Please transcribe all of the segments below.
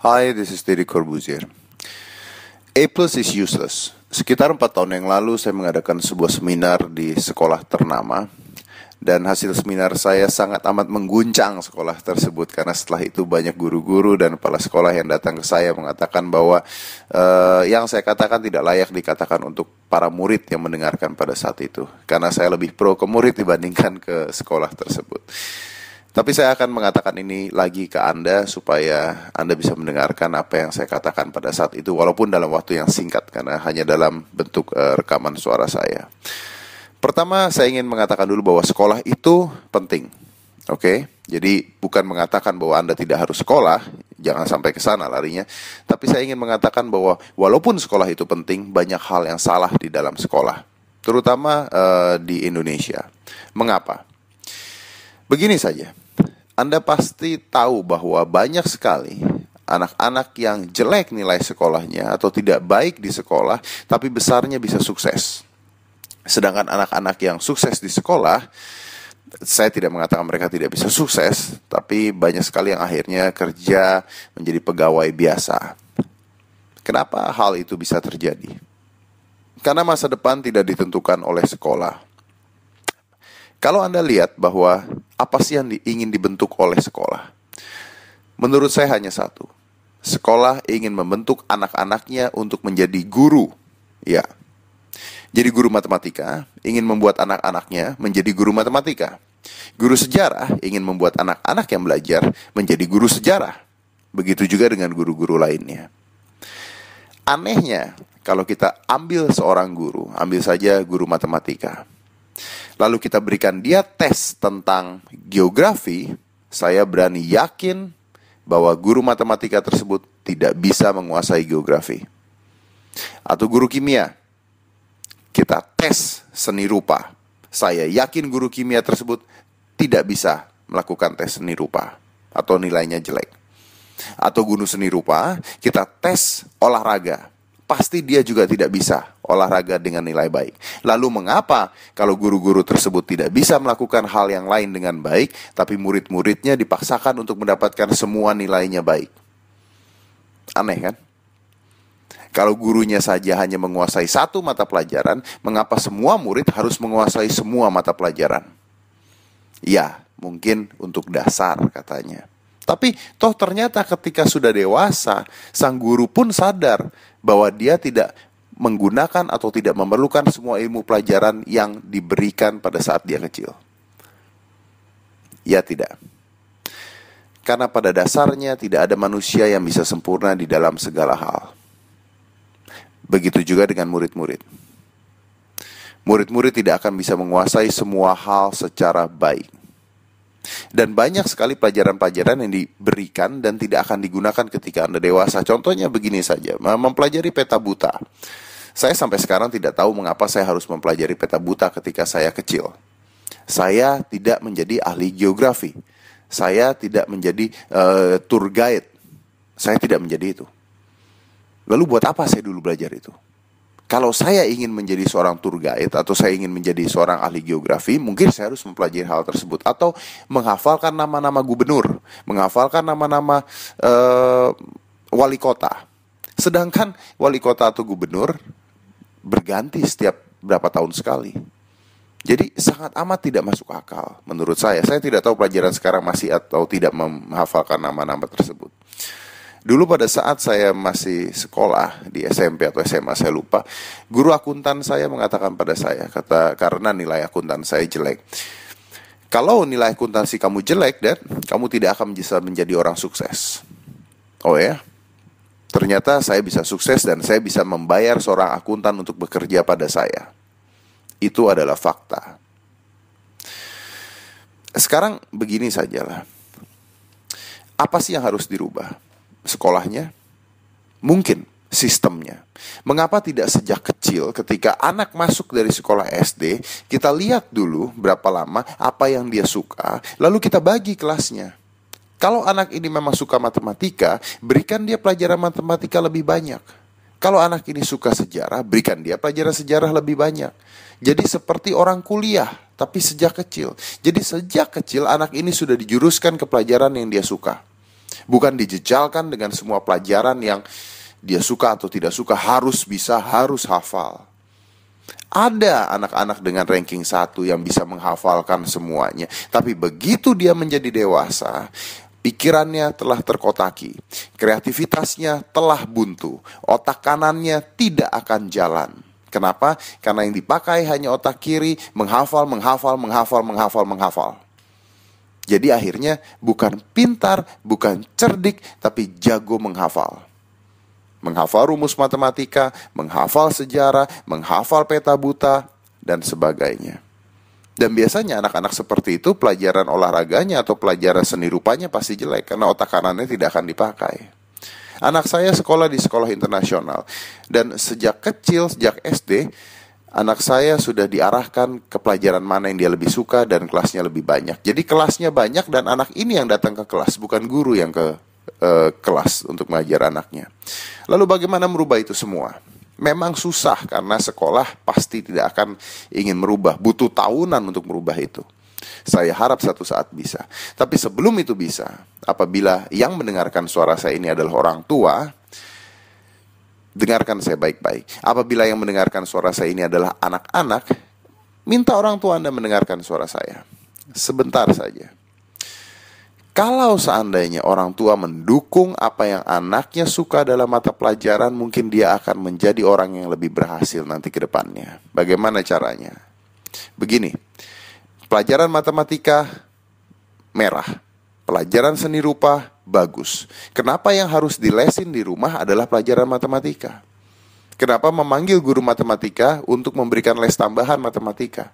Hi, this is Deddy Corbuzier. A plus is useless. Sekitar 4 tahun yang lalu saya mengadakan sebuah seminar di sekolah ternama. Dan hasil seminar saya sangat amat mengguncang sekolah tersebut. Karena setelah itu banyak guru-guru dan kepala sekolah yang datang ke saya mengatakan bahwa yang saya katakan tidak layak dikatakan untuk para murid yang mendengarkan pada saat itu. Karena saya lebih pro ke murid dibandingkan ke sekolah tersebut. Tapi saya akan mengatakan ini lagi ke Anda supaya Anda bisa mendengarkan apa yang saya katakan pada saat itu, walaupun dalam waktu yang singkat karena hanya dalam bentuk rekaman suara saya. Pertama, saya ingin mengatakan dulu bahwa sekolah itu penting. Oke? Jadi bukan mengatakan bahwa Anda tidak harus sekolah, jangan sampai ke sana larinya. Tapi saya ingin mengatakan bahwa walaupun sekolah itu penting, banyak hal yang salah di dalam sekolah, terutama di Indonesia. Mengapa? Begini saja. Anda pasti tahu bahwa banyak sekali anak-anak yang jelek nilai sekolahnya atau tidak baik di sekolah, tapi besarnya bisa sukses. Sedangkan anak-anak yang sukses di sekolah, saya tidak mengatakan mereka tidak bisa sukses, tapi banyak sekali yang akhirnya kerja menjadi pegawai biasa. Kenapa hal itu bisa terjadi? Karena masa depan tidak ditentukan oleh sekolah. Kalau Anda lihat bahwa apa sih yang ingin dibentuk oleh sekolah? Menurut saya hanya satu. Sekolah ingin membentuk anak-anaknya untuk menjadi guru. Ya. Jadi guru matematika ingin membuat anak-anaknya menjadi guru matematika. Guru sejarah ingin membuat anak-anak yang belajar menjadi guru sejarah. Begitu juga dengan guru-guru lainnya. Anehnya, kalau kita ambil seorang guru, ambil saja guru matematika, lalu kita berikan dia tes tentang geografi, saya berani yakin bahwa guru matematika tersebut tidak bisa menguasai geografi. Atau guru kimia, kita tes seni rupa, saya yakin guru kimia tersebut tidak bisa melakukan tes seni rupa atau nilainya jelek. Atau guru seni rupa, kita tes olahraga, pasti dia juga tidak bisa olahraga dengan nilai baik. Lalu mengapa kalau guru-guru tersebut tidak bisa melakukan hal yang lain dengan baik, tapi murid-muridnya dipaksakan untuk mendapatkan semua nilainya baik? Aneh kan? Kalau gurunya saja hanya menguasai satu mata pelajaran, mengapa semua murid harus menguasai semua mata pelajaran? Ya, mungkin untuk dasar katanya. Tapi toh ternyata ketika sudah dewasa, sang guru pun sadar bahwa dia tidak menggunakan atau tidak memerlukan semua ilmu pelajaran yang diberikan pada saat dia kecil. Ya tidak. Karena pada dasarnya tidak ada manusia yang bisa sempurna di dalam segala hal. Begitu juga dengan murid-murid. Murid-murid tidak akan bisa menguasai semua hal secara baik. Dan banyak sekali pelajaran-pelajaran yang diberikan dan tidak akan digunakan ketika Anda dewasa. Contohnya begini saja, mempelajari peta buta. Saya sampai sekarang tidak tahu mengapa saya harus mempelajari peta buta ketika saya kecil. Saya tidak menjadi ahli geografi. Saya tidak menjadi tour guide. Saya tidak menjadi itu. Lalu buat apa saya dulu belajar itu? Kalau saya ingin menjadi seorang tour guide atau saya ingin menjadi seorang ahli geografi, mungkin saya harus mempelajari hal tersebut. Atau menghafalkan nama-nama gubernur, menghafalkan nama-nama wali kota. Sedangkan wali kota atau gubernur berganti setiap berapa tahun sekali. Jadi sangat amat tidak masuk akal menurut saya. Saya tidak tahu pelajaran sekarang masih atau tidak menghafalkan nama-nama tersebut. Dulu pada saat saya masih sekolah di SMP atau SMA saya lupa, guru akuntan saya mengatakan pada saya, karena nilai akuntan saya jelek, kalau nilai akuntansi kamu jelek, Dad, kamu tidak akan bisa menjadi orang sukses. Oh ya, ternyata saya bisa sukses dan saya bisa membayar seorang akuntan untuk bekerja pada saya. Itu adalah fakta. Sekarang begini sajalah. Apa sih yang harus dirubah? Sekolahnya? Mungkin sistemnya. Mengapa tidak sejak kecil ketika anak masuk dari sekolah SD, kita lihat dulu berapa lama, apa yang dia suka, lalu kita bagi kelasnya. Kalau anak ini memang suka matematika, berikan dia pelajaran matematika lebih banyak. Kalau anak ini suka sejarah, berikan dia pelajaran sejarah lebih banyak. Jadi seperti orang kuliah, tapi sejak kecil. Jadi sejak kecil anak ini sudah dijuruskan ke pelajaran yang dia suka. Bukan dijejalkan dengan semua pelajaran yang dia suka atau tidak suka, harus bisa, harus hafal. Ada anak-anak dengan ranking 1 yang bisa menghafalkan semuanya. Tapi begitu dia menjadi dewasa, pikirannya telah terkotaki, kreativitasnya telah buntu, otak kanannya tidak akan jalan. Kenapa? Karena yang dipakai hanya otak kiri, menghafal. Jadi akhirnya bukan pintar, bukan cerdik, tapi jago menghafal. Menghafal rumus matematika, menghafal sejarah, menghafal peta buta, dan sebagainya. Dan biasanya anak-anak seperti itu pelajaran olahraganya atau pelajaran seni rupanya pasti jelek, karena otak kanannya tidak akan dipakai. Anak saya sekolah di sekolah internasional, dan sejak kecil, sejak SD, anak saya sudah diarahkan ke pelajaran mana yang dia lebih suka dan kelasnya lebih banyak. Jadi kelasnya banyak dan anak ini yang datang ke kelas, bukan guru yang ke kelas untuk mengajar anaknya. Lalu bagaimana merubah itu semua? Memang susah karena sekolah pasti tidak akan ingin merubah, butuh tahunan untuk merubah itu. Saya harap satu saat bisa. Tapi sebelum itu bisa, apabila yang mendengarkan suara saya ini adalah orang tua, dengarkan saya baik-baik. Apabila yang mendengarkan suara saya ini adalah anak-anak, minta orang tua Anda mendengarkan suara saya. Sebentar saja. Kalau seandainya orang tua mendukung apa yang anaknya suka dalam mata pelajaran, mungkin dia akan menjadi orang yang lebih berhasil nanti ke depannya. Bagaimana caranya? Begini, pelajaran matematika merah, pelajaran seni rupa bagus. Kenapa yang harus dilesin di rumah adalah pelajaran matematika? Kenapa memanggil guru matematika untuk memberikan les tambahan matematika?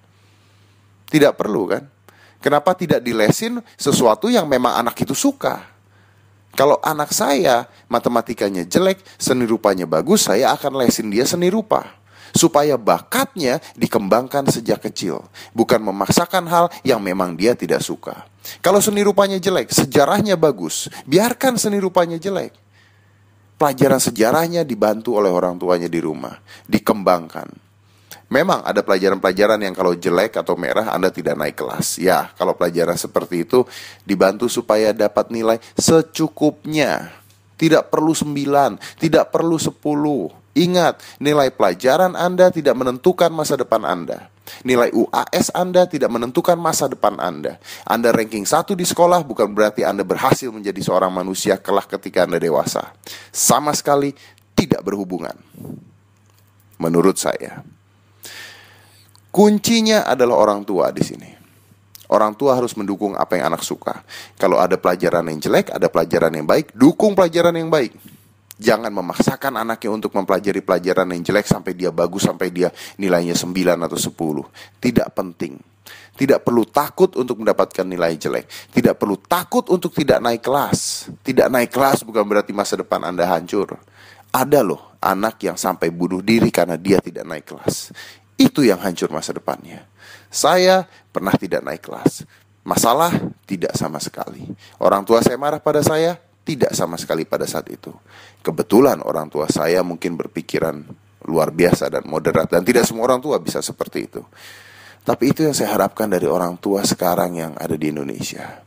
Tidak perlu kan? Kenapa tidak dilesin sesuatu yang memang anak itu suka? Kalau anak saya matematikanya jelek, seni rupanya bagus, saya akan lesin dia seni rupa. Supaya bakatnya dikembangkan sejak kecil. Bukan memaksakan hal yang memang dia tidak suka. Kalau seni rupanya jelek, sejarahnya bagus, biarkan seni rupanya jelek. Pelajaran sejarahnya dibantu oleh orang tuanya di rumah, dikembangkan. Memang ada pelajaran-pelajaran yang kalau jelek atau merah Anda tidak naik kelas. Ya, kalau pelajaran seperti itu dibantu supaya dapat nilai secukupnya. Tidak perlu 9, tidak perlu 10. Ingat, nilai pelajaran Anda tidak menentukan masa depan Anda. Nilai UAS Anda tidak menentukan masa depan Anda. Anda ranking 1 di sekolah bukan berarti Anda berhasil menjadi seorang manusia kelak ketika Anda dewasa. Sama sekali tidak berhubungan. Menurut saya. Kuncinya adalah orang tua di sini. Orang tua harus mendukung apa yang anak suka. Kalau ada pelajaran yang jelek, ada pelajaran yang baik, dukung pelajaran yang baik. Jangan memaksakan anaknya untuk mempelajari pelajaran yang jelek sampai dia bagus, sampai dia nilainya 9 atau 10. Tidak penting. Tidak perlu takut untuk mendapatkan nilai jelek. Tidak perlu takut untuk tidak naik kelas. Tidak naik kelas bukan berarti masa depan Anda hancur. Ada loh anak yang sampai bunuh diri karena dia tidak naik kelas. Itu yang hancur masa depannya. Saya pernah tidak naik kelas. Masalah? Tidak sama sekali. Orang tua saya marah pada saya? Tidak sama sekali pada saat itu. Kebetulan orang tua saya mungkin berpikiran luar biasa dan moderat. Dan tidak semua orang tua bisa seperti itu. Tapi itu yang saya harapkan dari orang tua sekarang yang ada di Indonesia.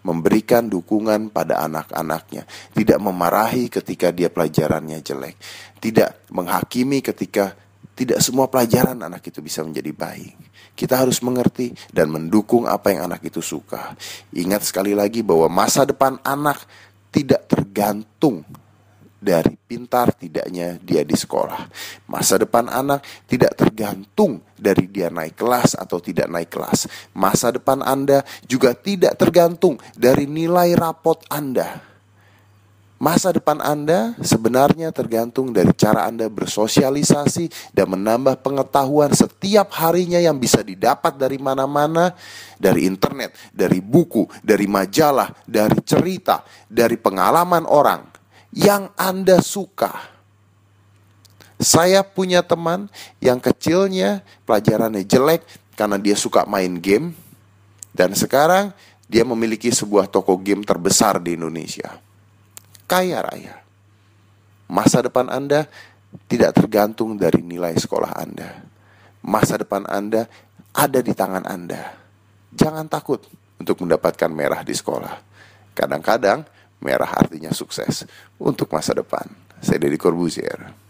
Memberikan dukungan pada anak-anaknya. Tidak memarahi ketika dia pelajarannya jelek. Tidak menghakimi ketika tidak semua pelajaran anak itu bisa menjadi baik. Kita harus mengerti dan mendukung apa yang anak itu suka. Ingat sekali lagi bahwa masa depan anak tidak tergantung dari pintar tidaknya dia di sekolah. Masa depan anak tidak tergantung dari dia naik kelas atau tidak naik kelas. Masa depan Anda juga tidak tergantung dari nilai rapot Anda. Masa depan Anda sebenarnya tergantung dari cara Anda bersosialisasi dan menambah pengetahuan setiap harinya yang bisa didapat dari mana-mana, dari internet, dari buku, dari majalah, dari cerita, dari pengalaman orang yang Anda suka. Saya punya teman yang kecilnya pelajarannya jelek karena dia suka main game, dan sekarang dia memiliki sebuah toko game terbesar di Indonesia. Kaya raya. Masa depan Anda tidak tergantung dari nilai sekolah Anda. Masa depan Anda ada di tangan Anda. Jangan takut untuk mendapatkan merah di sekolah. Kadang-kadang Merah artinya sukses untuk masa depan. Saya Deddy Corbuzier.